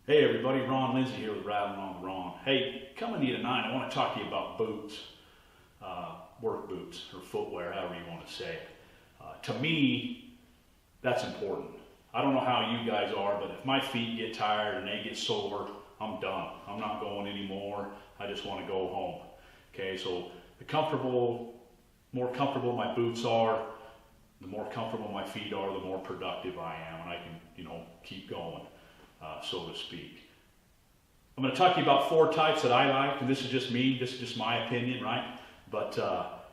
Hey everybody, Ron Lindsay here with Rattling on the Ron. Hey, coming to you tonight, I want to talk to you about boots, work boots or footwear, however you want to say it. To me, that's important. I don't know how you guys are, but if my feet get tired and they get sore, I'm done. I'm not going anymore. I just want to go home. Okay, so more comfortable my boots are, the more comfortable my feet are, the more productive I am, and I can, keep going. So to speak. I'm going to talk to you about four types that I like, and this is just me, this is just my opinion, right? But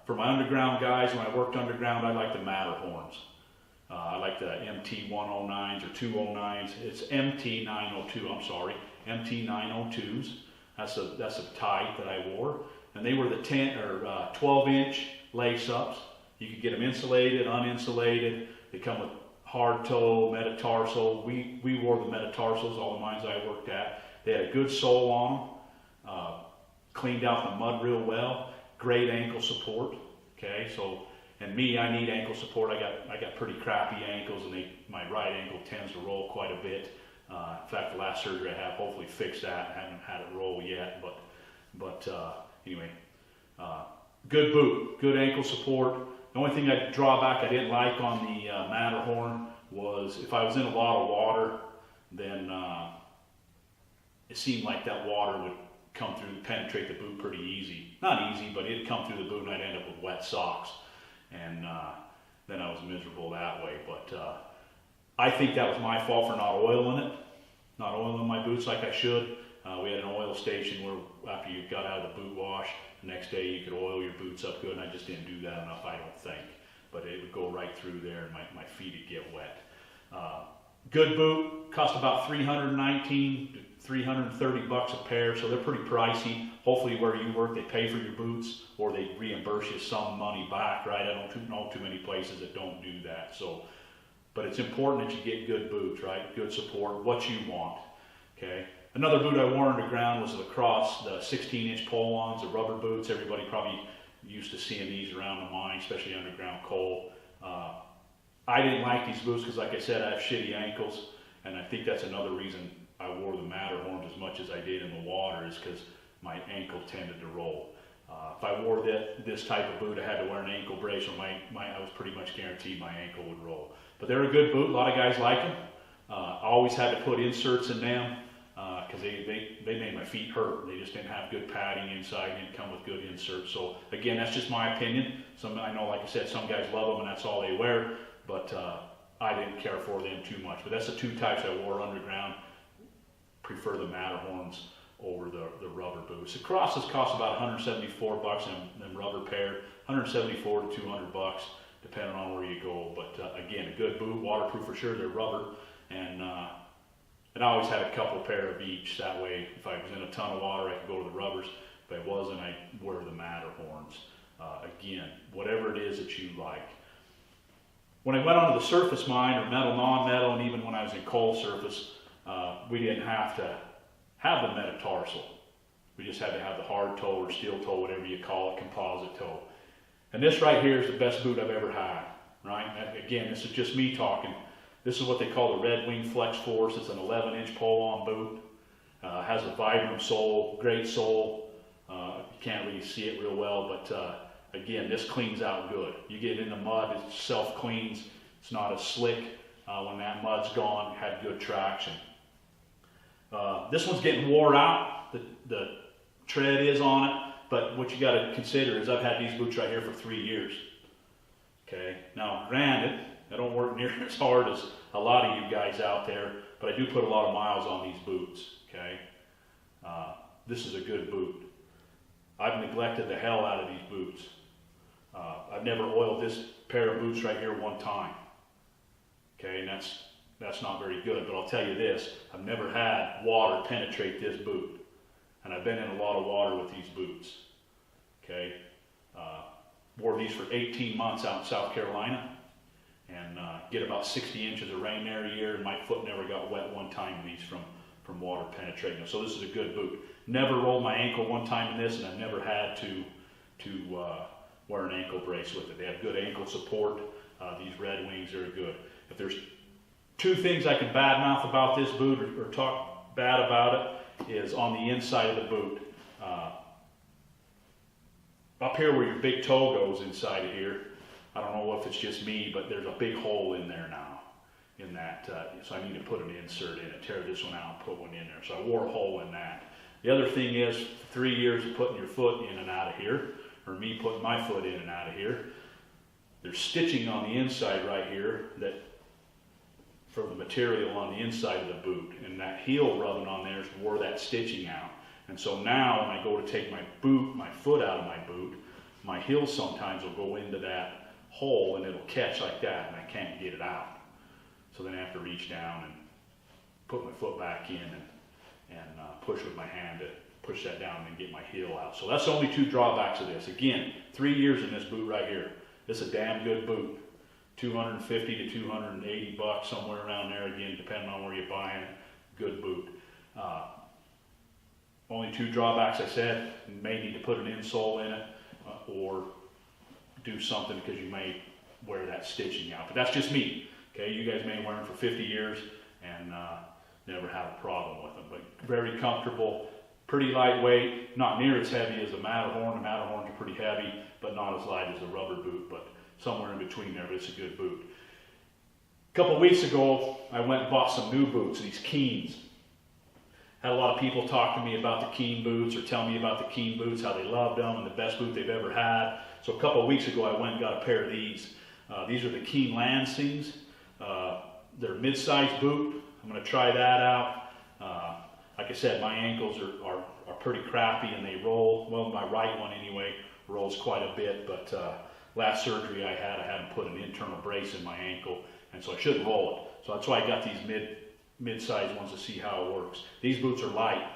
for my underground guys, when I worked underground, I like the Matterhorns. I like the MT109s or 209s. It's MT902, I'm sorry, MT902s. That's a type that I wore, and they were the 10 or 12-inch lace-ups. You could get them insulated, uninsulated. They come with hard toe, metatarsal. We wore the metatarsals, all the mines I worked at. They had a good sole on them, cleaned out the mud real well, great ankle support. Okay, so, and me, I need ankle support. I got pretty crappy ankles, and my right ankle tends to roll quite a bit. In fact, the last surgery I have hopefully fixed that. I haven't had it roll yet, but anyway, good boot, good ankle support. The only thing I didn't like on the Matterhorn was if I was in a lot of water, then it seemed like that water would come through and penetrate the boot pretty easy. Not easy, but it'd come through the boot and I'd end up with wet socks. And then I was miserable that way. But I think that was my fault for not oiling it, not oiling my boots like I should. We had an oil station where after you got out of the boot wash, the next day you could oil your boots up good, and I just didn't do that enough, I don't think. But it would go right through there and my feet would get wet. Good boot, cost about $319 to $330 a pair, so they're pretty pricey. Hopefully where you work they pay for your boots or they reimburse you some money back, right? I don't know too many places that don't do that. So, but it's important that you get good boots, right? Good support, what you want, okay? Another boot I wore underground was the Lacrosse, the 16-inch pull-ons, the rubber boots. Everybody probably used to seeing these around the mine, especially underground coal. I didn't like these boots because, like I said, I have shitty ankles, and I think that's another reason I wore the Matterhorns as much as I did in the water is because my ankle tended to roll. If I wore this type of boot, I had to wear an ankle brace, or I was pretty much guaranteed my ankle would roll. But they're a good boot. A lot of guys like them. I always had to put inserts in them. Because they made my feet hurt. They just didn't have good padding inside, didn't come with good inserts. So again, that's just my opinion. I know, like I said, some guys love them and that's all they wear, but I didn't care for them too much. But that's the two types I wore underground. Prefer the Matterhorns over the rubber boots. The Crosses cost about $174 and them rubber pair, $174 to $200 depending on where you go. But again, a good boot, waterproof for sure. They're rubber, and I always had a couple pair of each. That way, if I was in a ton of water, I could go to the rubbers. If I wasn't, I'd wear the Matterhorns. Again, whatever it is that you like. When I went onto the surface mine, or metal, non-metal, and even when I was in coal surface, we didn't have to have the metatarsal. We just had to have the hard toe or steel toe, whatever you call it, composite toe. And this right here is the best boot I've ever had, right? Again, this is just me talking. This is what they call the Red Wing Flex Force. It's an 11-inch pull-on boot. Has a Vibram sole, great sole. You can't really see it real well, but again, this cleans out good. You get in the mud, it self-cleans. It's not as slick. When that mud's gone, it had good traction. This one's getting wore out. The tread is on it, but what you got to consider is I've had these boots right here for 3 years. Okay, now granted, I don't work near as hard as a lot of you guys out there, but I do put a lot of miles on these boots, okay? This is a good boot. I've neglected the hell out of these boots. I've never oiled this pair of boots right here one time, okay? And that's not very good, but I'll tell you this, I've never had water penetrate this boot, and I've been in a lot of water with these boots, okay? Wore these for 18 months out in South Carolina, and get about 60 inches of rain there a year, and my foot never got wet one time in these from water penetrating. So this is a good boot. Never rolled my ankle one time in this, and I've never had to wear an ankle brace with it. They have good ankle support. These Red Wings are good. If there's two things I can badmouth about this boot or talk bad about it is on the inside of the boot. Up here where your big toe goes inside of here, I don't know if it's just me, but there's a big hole in there now. In that, so I need to put an insert in it, tear this one out and put one in there. So I wore a hole in that. The other thing is 3 years of putting your foot in and out of here, or me putting my foot in and out of here, there's stitching on the inside right here that for the material on the inside of the boot, and that heel rubbing on there wore that stitching out. And so now when I go to take my foot out of my boot, my heel sometimes will go into that hole and it'll catch like that and I can't get it out. So then I have to reach down and put my foot back in and push with my hand to push that down and get my heel out. So that's the only two drawbacks of this. Again, 3 years in this boot right here. This is a damn good boot. $250 to $280, somewhere around there, again, depending on where you're buying it. Good boot. Only two drawbacks, I said. You may need to put an insole in it or do something because you may wear that stitching out. But that's just me. Okay, you guys may wear them for 50 years and never have a problem with them. But very comfortable, pretty lightweight, not near as heavy as a Matterhorn. The Matterhorns are pretty heavy, but not as light as a rubber boot. But somewhere in between there, but it's a good boot. A couple weeks ago, I went and bought some new boots, these Keens. Had a lot of people talk to me about the Keen boots or tell me about the Keen boots, how they loved them and the best boot they've ever had. So a couple of weeks ago, I went and got a pair of these. These are the Keen Lansings. They're a mid-sized boot. I'm going to try that out. Like I said, my ankles are pretty crappy and they roll. Well, my right one anyway rolls quite a bit, but last surgery I had to put an internal brace in my ankle, and so I shouldn't roll it. So that's why I got these mid-sized ones to see how it works. These boots are light.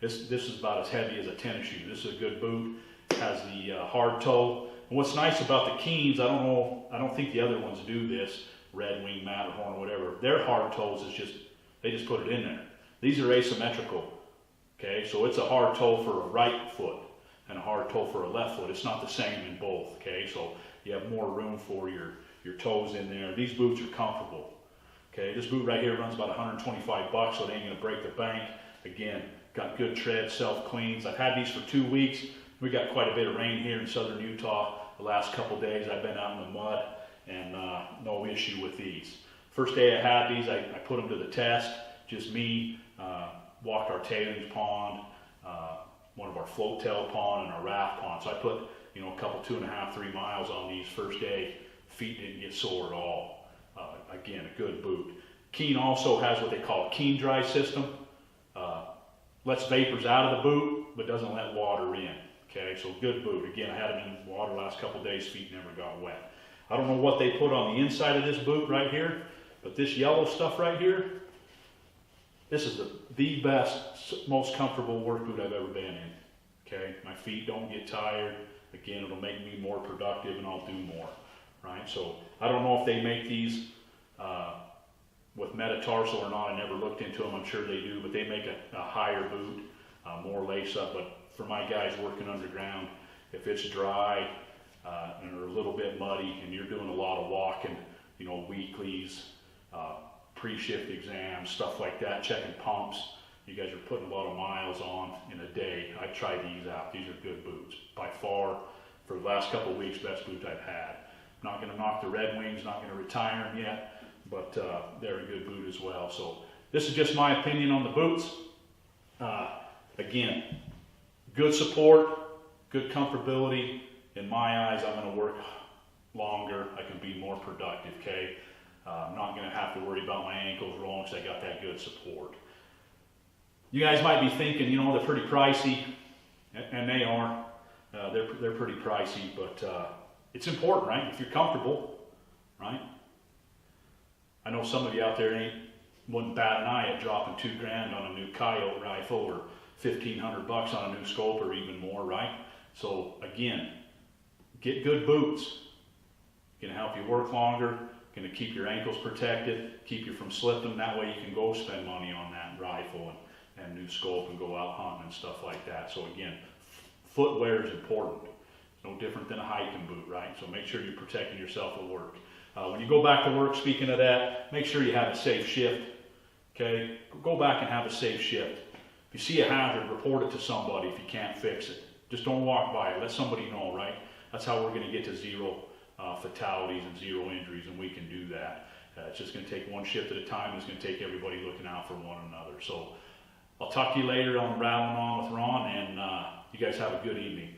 This is about as heavy as a tennis shoe. This is a good boot. It has the hard toe. And what's nice about the Keens, I don't think the other ones do this, Red Wing, Matterhorn, whatever. Their hard toes is just, they just put it in there. These are asymmetrical. Okay, so it's a hard toe for a right foot and a hard toe for a left foot. It's not the same in both. Okay, so you have more room for your toes in there. These boots are comfortable. Okay, this boot right here runs about $125, so it ain't gonna break the bank. Again, got good tread, self-cleans. I've had these for 2 weeks. We got quite a bit of rain here in southern Utah the last couple days. I've been out in the mud and no issue with these. First day I had these, I put them to the test. Just me, walked our tailings pond, one of our float tail pond and our raft pond. So I put, a couple 2.5, 3 miles on these first day. Feet didn't get sore at all. Again, a good boot. Keen also has what they call a Keen Dry system. Lets vapors out of the boot, but doesn't let water in. Okay, so good boot. Again, I had them in water last couple days, feet never got wet. I don't know what they put on the inside of this boot right here, but this yellow stuff right here, this is the best, most comfortable work boot I've ever been in. Okay, my feet don't get tired. Again, it'll make me more productive and I'll do more. Right, so I don't know if they make these with metatarsal or not. I never looked into them. I'm sure they do, but they make a higher boot, more lace up. But for my guys working underground, if it's dry and a little bit muddy and you're doing a lot of walking, weeklies, pre-shift exams, stuff like that, checking pumps, you guys are putting a lot of miles on in a day. I try these out. These are good boots. By far, for the last couple of weeks, best boot I've had. Not going to knock the Red Wings, not going to retire them yet, but they're a good boot as well. So this is just my opinion on the boots. Again, good support, good comfortability. In my eyes, I'm going to work longer. I can be more productive, okay? I'm not going to have to worry about my ankles rolling because I got that good support. You guys might be thinking, they're pretty pricey, and they are. They're pretty pricey, but it's important, right? If you're comfortable, right? I know some of you out there wouldn't bat an eye at dropping $2,000 on a new coyote rifle or $1,500 on a new scope or even more, right? So again, get good boots. Gonna help you work longer, gonna keep your ankles protected, keep you from slipping. That way you can go spend money on that rifle and new scope and go out hunting and stuff like that. So again, footwear is important. No different than a hiking boot, right? So make sure you're protecting yourself at work. When you go back to work, speaking of that, make sure you have a safe shift. Okay, go back and have a safe shift. If you see a hazard, report it to somebody if you can't fix it. Just don't walk by it, let somebody know, right? That's how we're gonna get to zero fatalities and zero injuries, and we can do that. It's just gonna take one shift at a time. It's gonna take everybody looking out for one another. So I'll talk to you later on Rattling On with Ron, and you guys have a good evening.